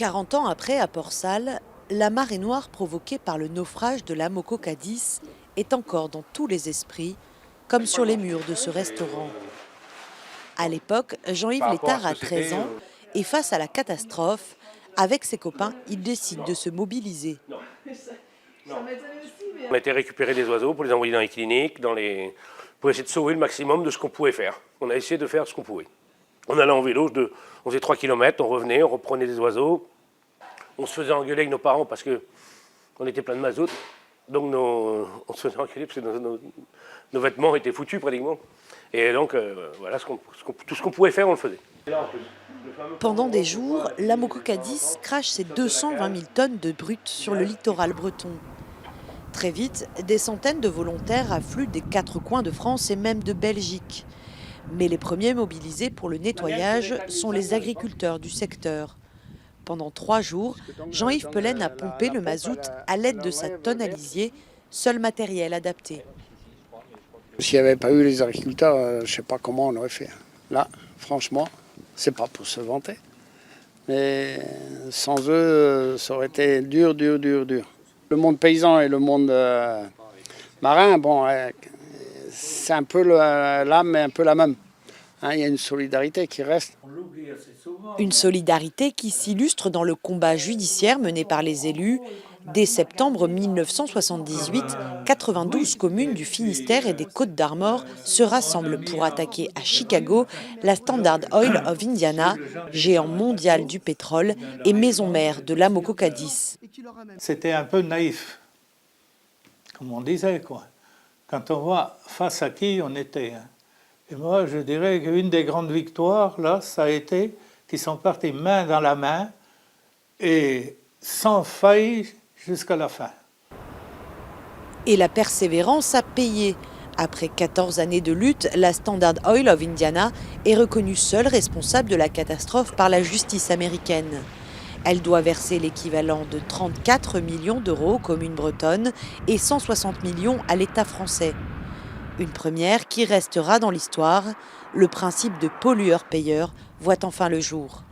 40 ans après, à Port-Salle, la marée noire provoquée par le naufrage de l'Amoco Cadiz est encore dans tous les esprits, comme sur les murs de ce restaurant. À l'époque, Jean-Yves Létard a 13 ans et face à la catastrophe, avec ses copains, il décide de se mobiliser. On a été récupérer des oiseaux pour les envoyer dans les cliniques, pour essayer de sauver le maximum de ce qu'on pouvait faire. On a essayé de faire ce qu'on pouvait. On allait en vélo, on faisait 3 km, on revenait, on reprenait des oiseaux. On se faisait engueuler avec nos parents parce qu'on était plein de mazout. Donc on se faisait engueuler parce que nos vêtements étaient foutus pratiquement. Et donc voilà, tout ce qu'on pouvait faire, on le faisait. Pendant des jours, l'Amoco Cadiz crache ses 220 000 tonnes de brut sur le littoral breton. Très vite, des centaines de volontaires affluent des 4 coins de France et même de Belgique. Mais les premiers mobilisés pour le nettoyage sont les agriculteurs du secteur. Pendant 3 jours, Jean-Yves Pelaine a pompé le mazout à l'aide de sa tonne à lisier, seul matériel adapté. S'il n'y avait pas eu les agriculteurs, je ne sais pas comment on aurait fait. Là, franchement, c'est pas pour se vanter. Mais sans eux, ça aurait été dur. Le monde paysan et le monde marin, bon, c'est un peu l'âme, mais un peu la même. Il y a une solidarité qui reste. Une solidarité qui s'illustre dans le combat judiciaire mené par les élus. Dès septembre 1978, 92 communes du Finistère et des Côtes-d'Armor se rassemblent pour attaquer à Chicago la Standard Oil of Indiana, géant mondial du pétrole et maison mère de l'Amoco Cadiz. C'était un peu naïf, comme on disait, quoi. Quand on voit face à qui on était. Et moi, je dirais qu'une des grandes victoires, là, ça a été qu'ils sont partis main dans la main et sans faille jusqu'à la fin. Et la persévérance a payé. Après 14 années de lutte, la Standard Oil of Indiana est reconnue seule responsable de la catastrophe par la justice américaine. Elle doit verser l'équivalent de 34 millions d'euros aux communes bretonnes et 160 millions à l'État français. Une première qui restera dans l'histoire. Le principe de pollueur-payeur voit enfin le jour.